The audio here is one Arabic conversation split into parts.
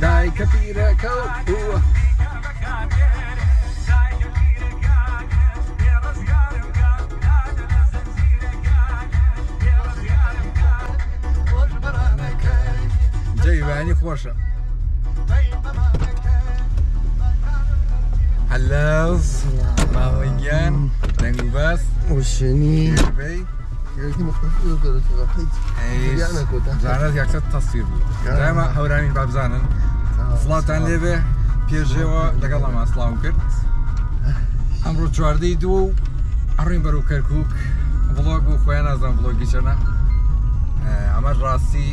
داي كبيرة كو جايباني خوشة حلاوز ماويان دنگو بس وشني بي يمكن مختلف كده في ايش زانت يكسر تصوير دائما هوراني باب زانن صلاتان ليبه بيجوا لقلا ما سلام كرت امرو چواردەی دوو ئەڕوین بەرەو کەرکووک ڤڵۆگ بوو خۆیان نازانم ڤڵۆگی چەنە ئەمە ڕاستی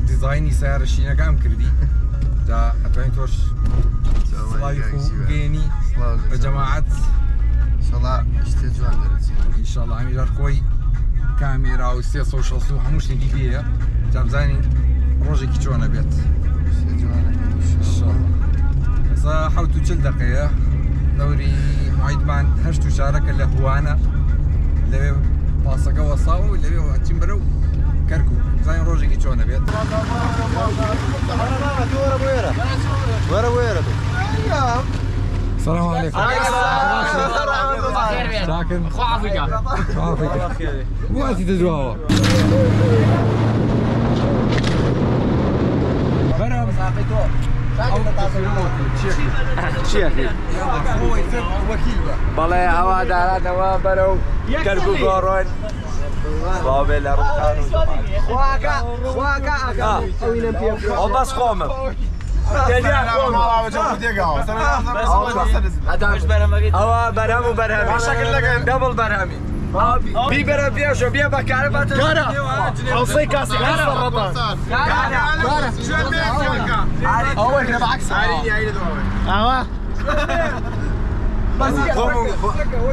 دیزاینی سیارەشینەکەم کردی جا ئەتوانین تۆش سڵاوی خۆ بگەێنی بە جەماعەت ئینشەڵا شتێ جوان دەرەچێت ئینشەڵا ئەمیرار خۆی کامێرا و 360 و هەموو شتێکی پێیە جا بزانین ڕۆژێکی چۆنە بێت ئێستا 40 دقەیە دەوری عیدمان 8 شارەکە لە هوانە لەوێ پاسەکە وەساوە و لەوێ ئەچین بەرەو کەرکووک بزانین ڕۆژێکی چۆنە بێت السلام عليكم. ساكن. خوافيكا. خوافيكا. مو أنت تدواوا. برا مساقيتو. شيخي. هو يصير وكيل بقى. بالله عواد على نوام برو. كربو قارون. بابل روحانو. خواكا. وبس خومم. هوا برهم و برهمی دبل برهمی بی برهم بیا شو بیا بکاره باتر کاره حوصی کاسی کاره کاره شو بیا اول كده بعكس عادي عيد دواوي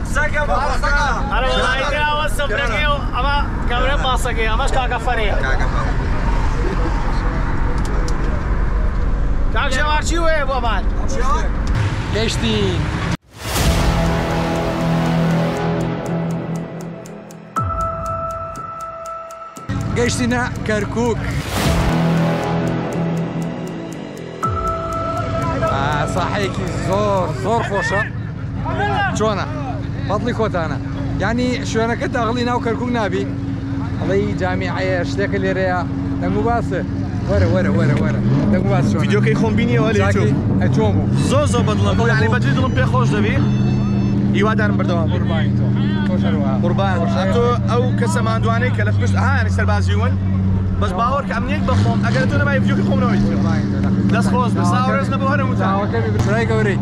سكه انا والله اوصف دقيقه اما كاميرا باصقه مش كاكا فريه كاك شوار شو يا ابو امان گشتین گشتینە کەرکووک ساحەیەکی زۆر خۆشە چۆنە بەدڵی خۆتانە یعنی شوێنەکە داغڵی ناو کەرکووک نابی ئەڵەی جامیعەیە شتێکە لێرەیە دەنگ و باسە وەرە دەنگ و باس چۆنە ڤیدیۆکەی خۆم بینیەوە لێ چۆن بوو زۆر بەدڵم یعنی بەجێ دڵم پێ خۆش دەبی هیوادارم بەردەوام قوربان تۆ ئەو کەسە ماندوانەی کە لە پشت ینی سەربازیون بەس باوەڕ کە ئەمنیەک بەخۆم ئەگەر تۆ نەمای ڤیدیۆکەی خۆمنەوەی دەست خۆش بە ساوەڕێز نەبوو هەرە وتاوەکەمی بچرای گەورەی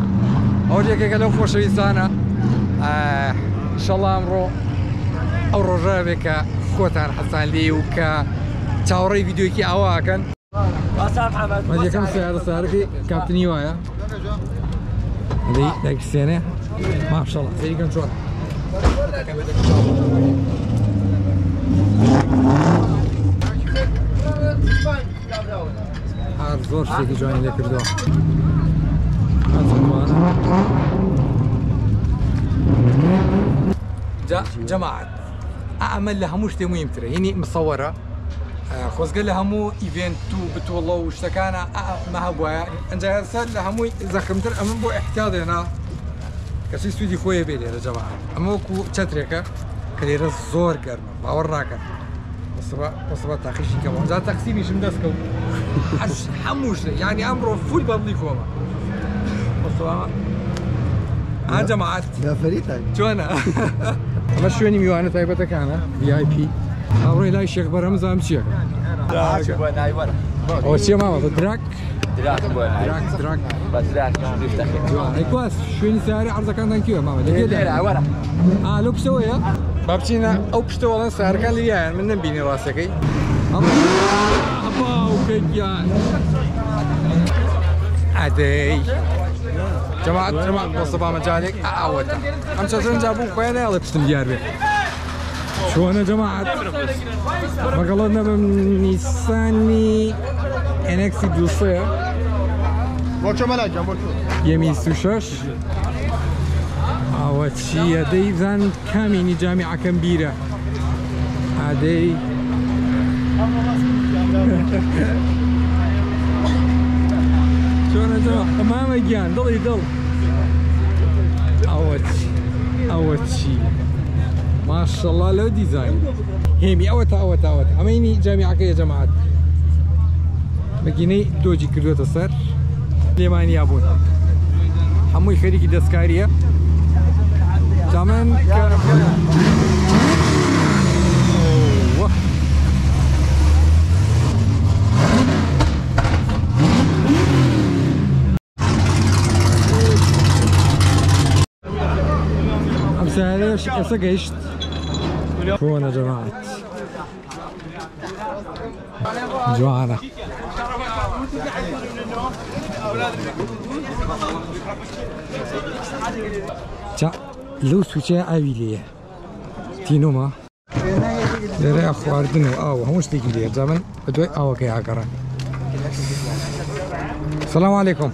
ئەو یەکێکە لەو خۆشەویستانە ئینشەڵڵا ئەمڕۆ ئەو ڕۆژە بێ کە خۆتان حەسان لێ و کە چاوەڕێی ڤیدیۆکی ئاواکەن یەکەم سیارەکەی کاپتنی وایە دایکسێنێ ماشەڵڵا سەریکەم چۆن هەر زۆر شتێکی جوانی لێ کردووە جەماعەت ئەمە لە هەموو شتێ موهیمترە هینی مصەوەرە خۆزگە لە هەموو ئیڤێنت و بتۆڵە و شتەکانە ئەمە هەبووایە ئەنجا هەستا لە هەمووی زەخمتر ئەمە بۆ احتیاطێنا کەسی سوودی خۆیە بێ لێرە جەماعەت ئەمە وەکو چەترێکە کە لێرە زۆر گەرمە باوەڕ ناکەن وەسبە تاقیشی کەمەوە جا تەقسیمیشم دەستکەوت هەموو شتێک یعنی ئەمڕۆ فول بەدڵی خۆمە ئا جەماعەت چۆنە ئەمە شوێنی میوانە تایبەتەکانە VIP ئەوڕۆی لای شێخ بەرهەم زانم چیەکە ئەوە چیە مامەڵە دراک کواس شوێنی سیارە عەرزەکانتان کێوە مامە لەو پشتەوەیە با بچینە ئەو پشتەوەڵەن سیارەکان لێیان من نەمبینی ڕاستەکەی باوکەگیان ئەدەی جەماعەت مۆستەفا مەجالێک ئاوەتە ئەم چەترن جا بوو خۆیان نایڵێ پشتم دیار بێ چۆنە جەماعەت بەگەڵۆت نەبم نیسانی NX 200 بۆ چۆ مەلاکەم بۆ چۆ یەمی 26 ئەوەچی ئەدەی زان کامێنی جامیعەکەم بیرە ئادەی چۆنەجەوە ئەمامە گیان دڵی دڵ ئەوە چی ماشەڵڵا لەو دیزاین هێمی ئەوەتە ئەمەینی جامیعەکەیە جەماعەت بەگینەی دۆجی کردوێتە سەر لێمانیا بوون هەمووی خەریکی دەستکاریە جامان سهلش ئێستا گەیشت کۆنە جەماعەت جوانە لەو سوچەیە ئاوی لێیە تینۆمە لێرە خواردن و ئاو هەموو شتێکی لێ جا من بە دوای ئاوەکەی ئاگەڕێن سەلام عەلەیکوم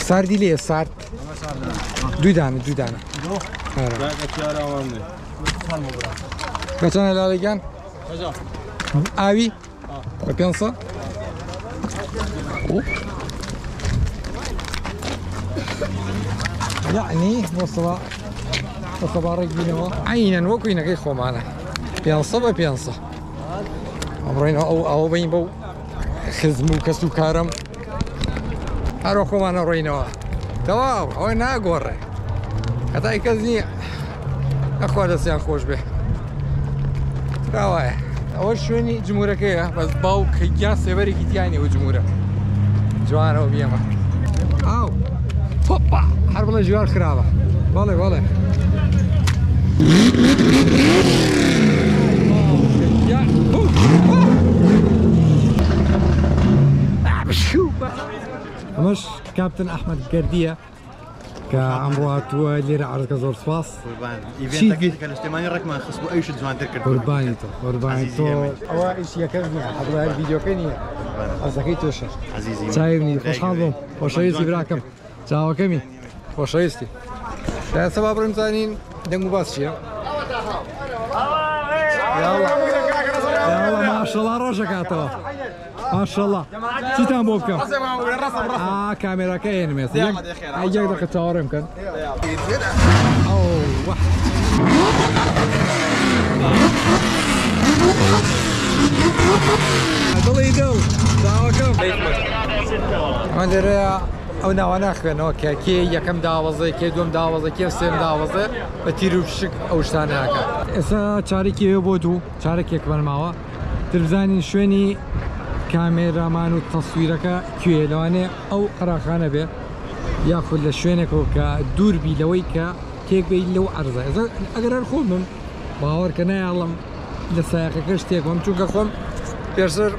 ساردی لێ سارد دوی دانە بەچەنە لاڵێگیان ئاوی بە 500 یعنی وەسە باڕێک بینەوە عینەن وەکوینەکەی خۆمانە 500 بە 500 ئەمڕۆینەوە ئەوە بین بەو خزم و کەس و کارم هەروە خۆمانە ڕۆینەوە تەواو ئەوەی ناگۆڕێ هەتای کەس نییە نەخوا دەستیان خۆش بێ راوایە ئەوە شوێنی جمهورەکەیە بەس باوکە گیان سێبەرێکی تیانی و جمهورە جوانەوە بیێمە ئاو هۆپا هەر بڵێ ژوار خراوە بەڵێ ئەمەش کاپتن ئەحمەد گەردیە کە ئەمڕۆ هاتووە لێرە عەرزەکە زۆر سوپاس ئیڤێنتەکە لە شتێمانی ڕێکمان خست بۆ ئەویشت جوانتر کرد قوربانی تۆ ئەوە ئیش یەکەم نییە هەبڵێ هەر ڤیدیۆکەی نییە ئەزەکەی تۆشە چاوی خۆشحاڵ بووم خۆشەویستی براکەم چاوەکەمی خۆشەویستی دایسە با بڕم زانین دەنگ و باس چییە؟ ماشەڵڵا ڕۆژەکاتەوە ماشەڵڵا چیتان بۆ بکەم؟ کامێراکە هێنمێت یەک دەقە چاوەڕێم بکەن دڵی دڵ داوەکەم ئەمە لێرەیە ئەو ناوە ناخوێنەوە کە کێ یەکەم داوەزە کێ دوم داوەزە کێ سێم داوەزە بە تیر و شک ئەو شتانەکە ئێستا چارێکی بۆ دوو چارێکێکمان ماوە تربزانین شوێنی کامێرامان و تەسویرەکە کوێ لەوانێ ئەو قەراخانە بێ یاخود لە شوێنێکەوە کە دووربی لەوەی کە تێک بێت لەو عەرزە ئەگەر هەر خۆم بم باوەڕکە نایاڵم لە سایەقەکە شتێک بم چونکە خۆم پێشتر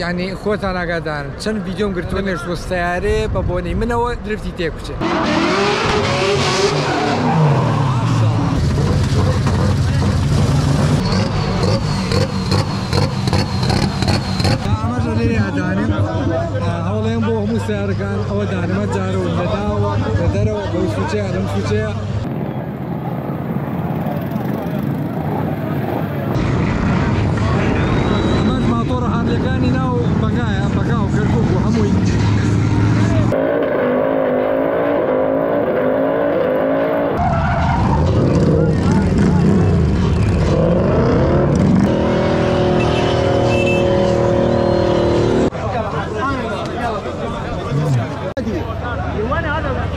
یعنی خۆتان ئاگادارن چەند ڤیدیۆم گرتووە نێشت بۆ سیارێ بە بۆنەی منەوە درفتی تێک بچێت ئەمەش لێرێ ئەدانێن هەوڵێن بۆ هەموو سیارەکان ئەوە دانمە جارەوە لە داوە لە دەرەوە بەو سوچەیە لەم سوچەیە ئەمەش ماتۆڕە هاردەکانی ناو بەکایە بەکا و کەرکووک و هەمووی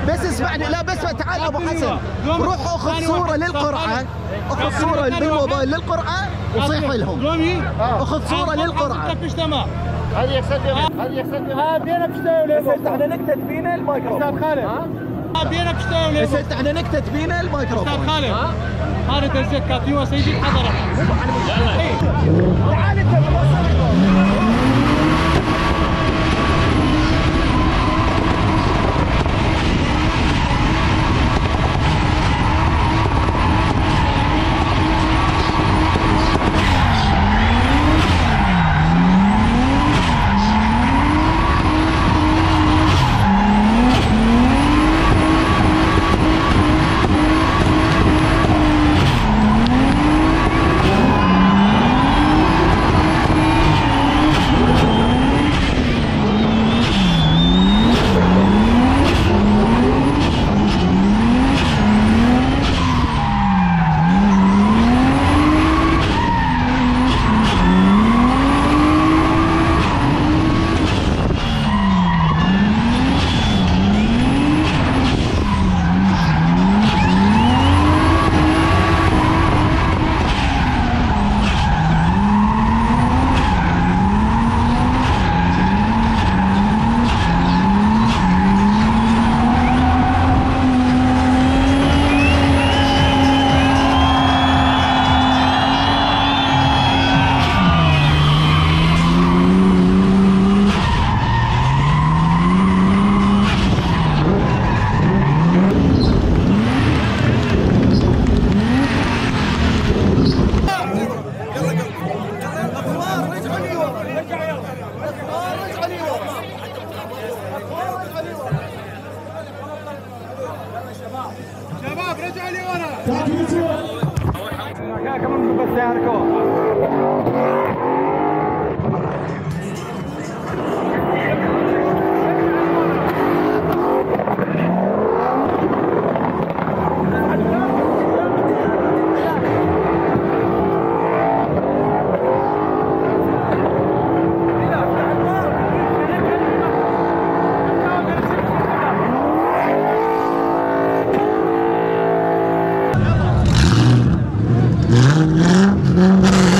بس اسمعني لا بس تعال ابو حسن روح اخذ صوره للقرعه اخذ صوره بالموبايل للقرعه وصيح لهم اخذ صوره للقرعه هذه يكسد ها بينا بشتاولي احنا نكتت بينا الميكروفون استاذ خالد بينا بشتاولي احنا نكتت بينا الميكروفون استاذ خالد هذا ترجيك كافيوه سيدي حضرك تعال انت Yeah.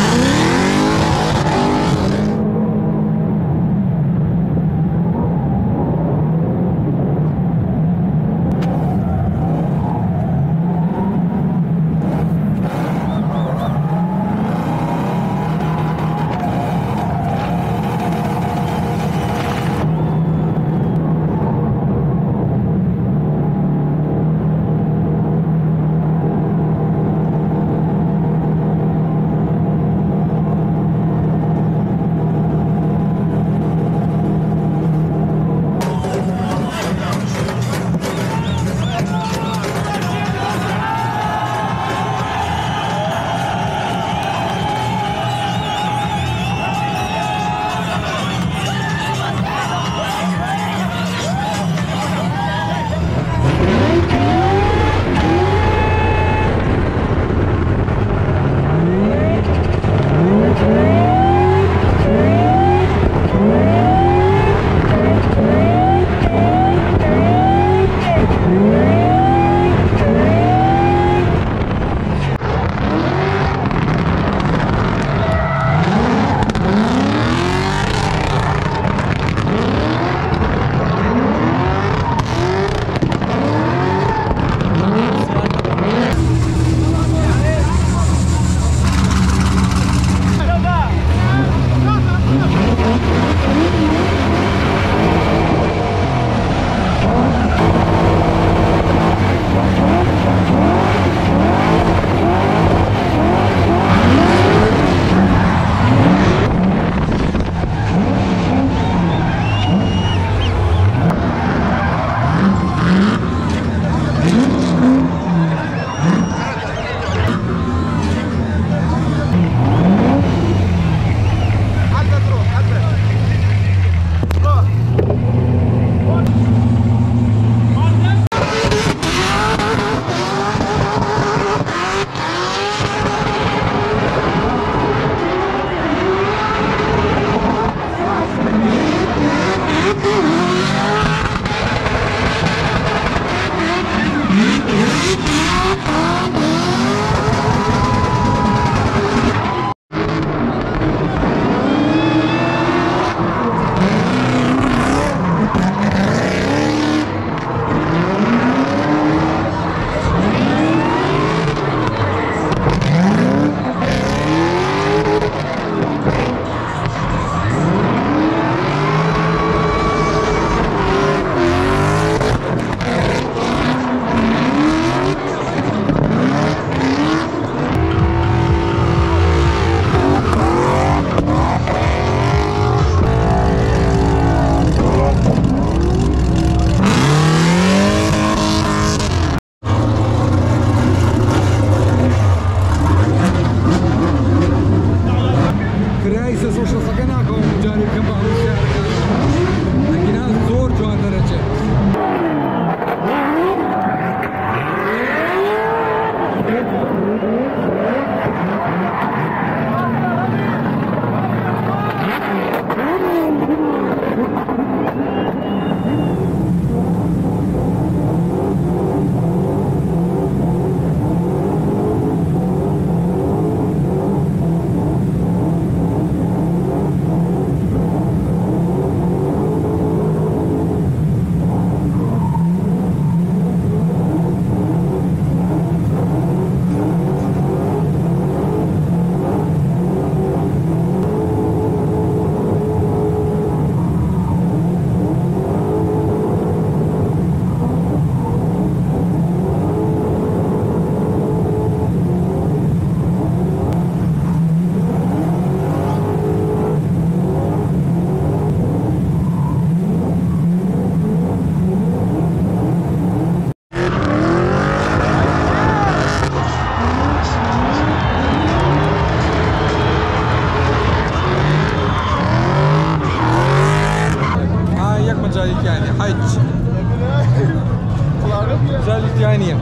جانية.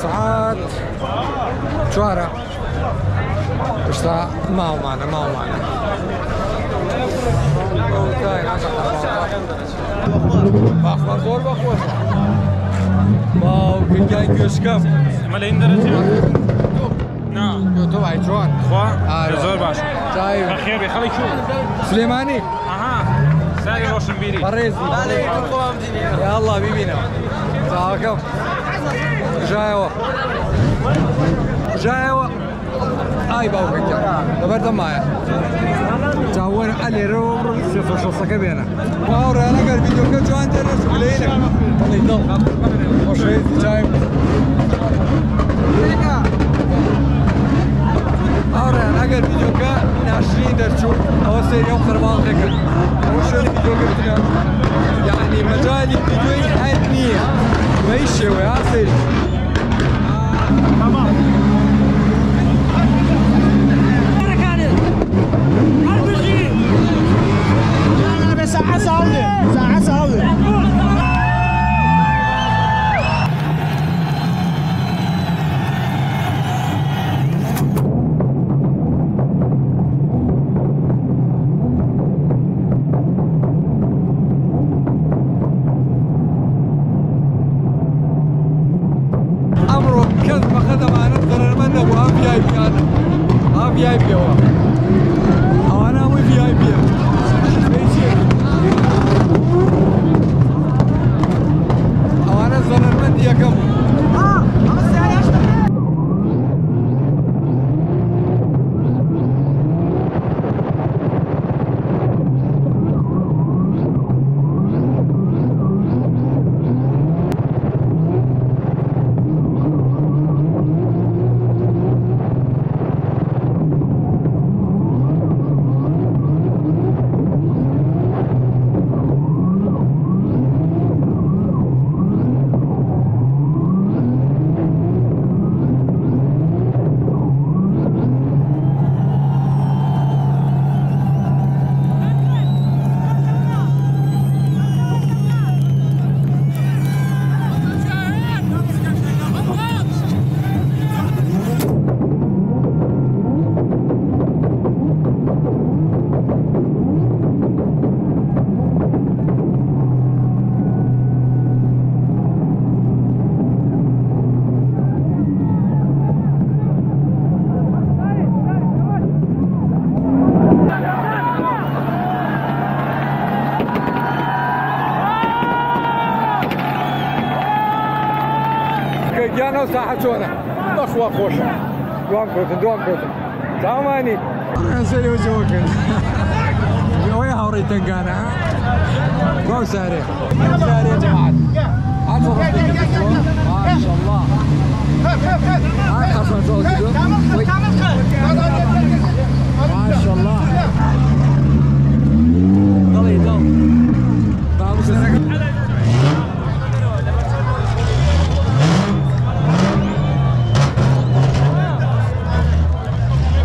ساعات شوارع اشتا ما هو معنا باخوان زور باخوان واو كان كشكم مال این درجه نه تو باید جوان خوا زور باش طيب بخير بخلي شو سليماني اها ساي روشن بيري بريزي يا الله بيبينا تعاكم جايوا اي باو كجا دبرت معايا جاوين علي رو سيفو شو سكبينا واو انا قال فيديو كجو انت لينك الله يضل وشي جاي أورا أنا قال فيديو كا ناشرين درشو أو سير يوم خربان خكر وشو الفيديو كبتنا يعني مجالي فيديو حياتنية ما يشوي يا سير ساعة سعودة أمره كذب خدم أنا أقدر أمنى وها في آي بي أنا ها في آي بي أو أنا مو في آي بي أو أنا زنر من دي كم كيانا وساحتونا اخوة خوشة دوام كوتن تاماني سيو جوكن ويا هوريتن انا جو ساري يا جماعة عطوا ما شاء الله ما شاء الله ضل بابو سنك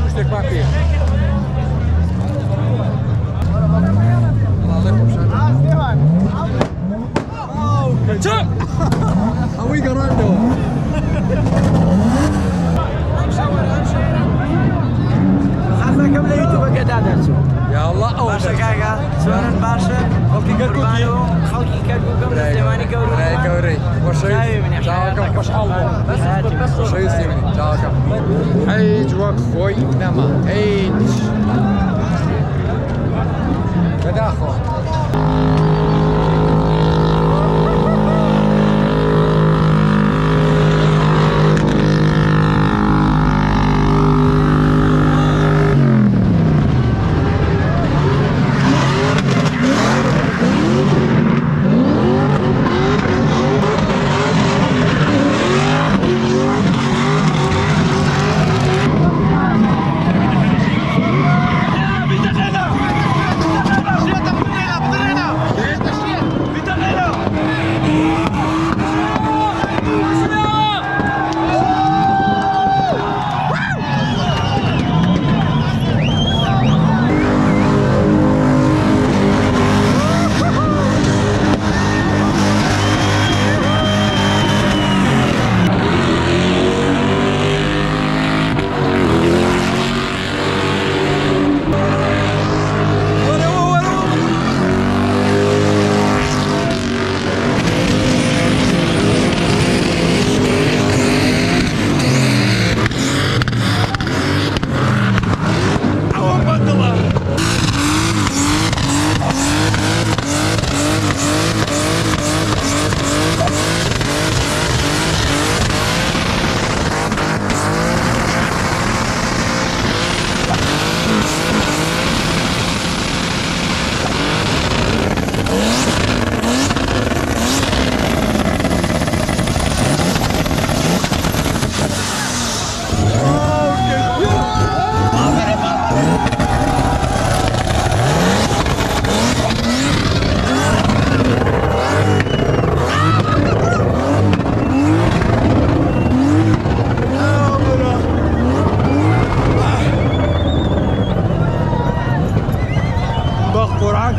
مشتك باقي الله يكون شر هوي قراندو قبل يوتيوب قاعد يا الله باشا كاكا سوارن باشا خلقي كاكو قبل سليماني كوري وشي جاكم وش الله بس وشي سليماني جاكم حيج وخوي نما حيج كذا اخو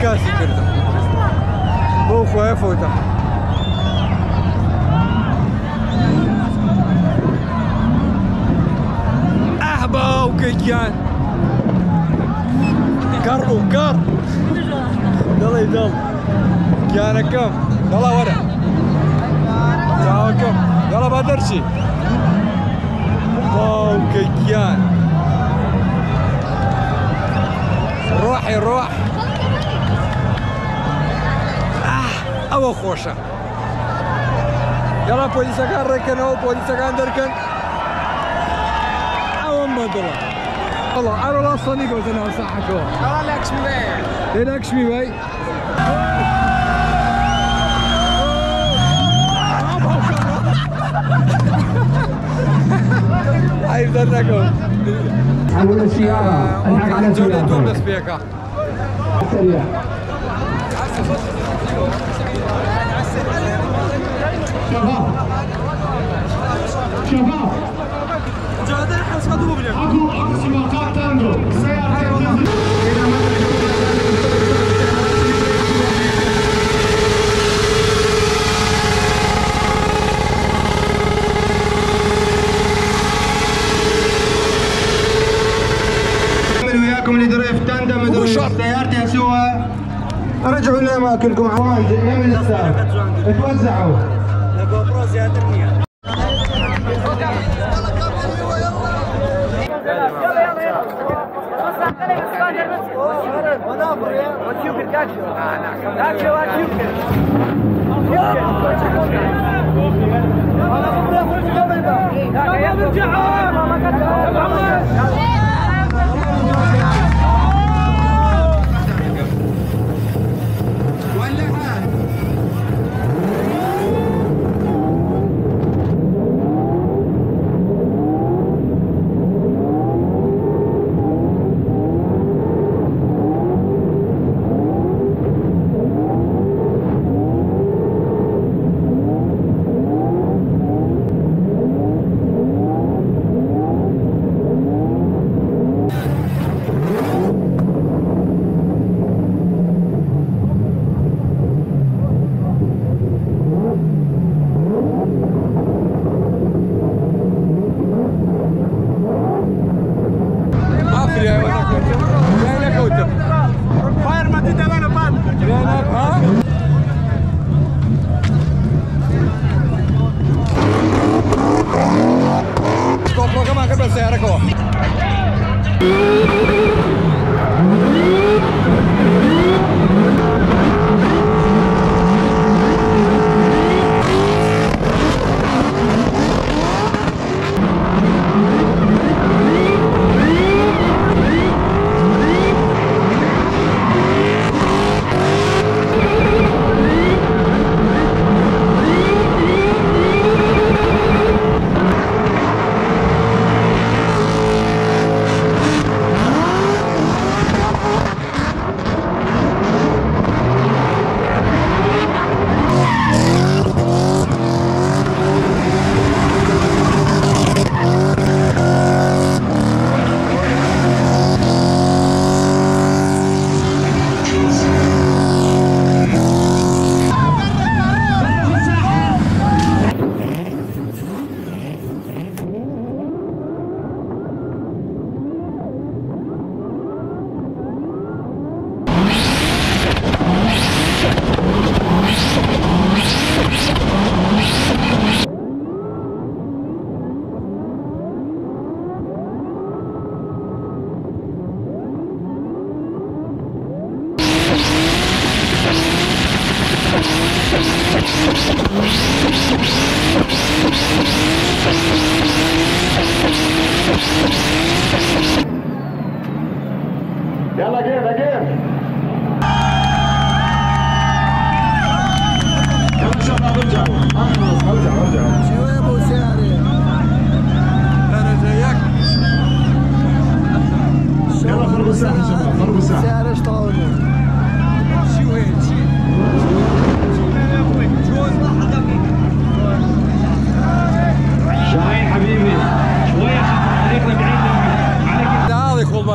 كاسي كرده بوفو يفوتا أحبا وكيكيان كر وكر يلا يدل كيانكم يلا ورا جاوكم يلا بدرشي واو كيكيان روحي روح أو خوشة يلا بوليسا كان ركن أو بوليسا كان دركن أو مدلا والله أنا لا صنيق وزنا وصحكوا لا لكشمي باي لكشمي باي عايز دركم حول السيارة الحق على السيارة سبيكا سريع شباب اكو سباقات تانجو السيارة وياكم لدريفت تندم سيارتي اسوها رجعوا لاماكنكم عوان من الساعه اتوزعوا الجوبرو زياده المياه يلا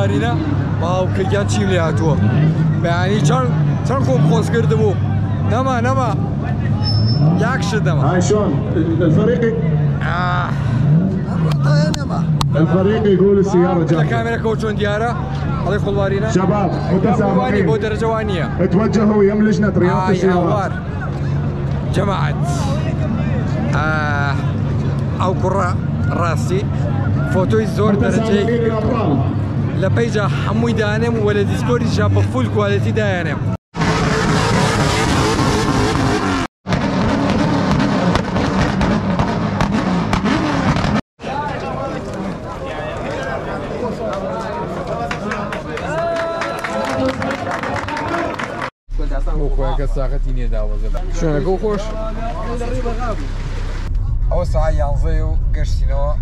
خۆڵوارینە باوکەیان چیم لێ هاتووە بەیانی چەند خۆم خۆز کردبوو نەما یاکشت دەما هاي شلون الفريق يقول السيارة لە جاهزة. کامێرەکەەوە چۆن دیارە هەڵی خۆڵوارینە شباب متسابقين بۆ دەرەجەوانیە اتوجهوا يم لجنة رياضة السيارات. جەماعەت ئەو کوڕە ڕاستی فۆتۆی زۆر دەرەجەی متسابقين الأبطال. لە پەیجا هەمووی دانێم و لە دیسکۆریشا بە فول کوالەتی دایانێم بۆ خۆیەکە ساقەتی نێداوەزە شوێنەکە و خۆش ئەوە ساعت 11 و گەشتینەوە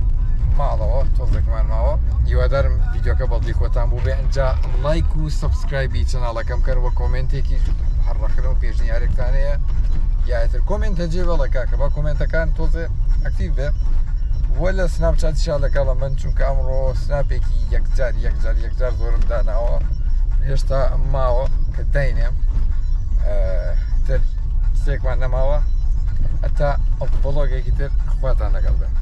ماڵەوە تۆزێکمان ماوە هیوادارم ڤیدیۆکە بەڵی خۆتان بوو بێ ئەنجا لایک و سەبسکرایبی چەناڵەکەم کەن وە کۆمنتێکی هەڕەخنە و پێشنیارێکتانەیە یاتر کۆمنتە جێبەڵەکە کە بە کۆمنتەکان تۆزێ ئەکتیڤ بێ وە لە سناپچاتیشا لەگەڵە من چونکە ئەمڕۆ سناپێکی یەکجار زۆرم داناوە هێشتا ماوە کە داینێم تر سێکمان نەماوە هەتا ئەو بڵۆگێکی تر خواتان لەگەڵ بێن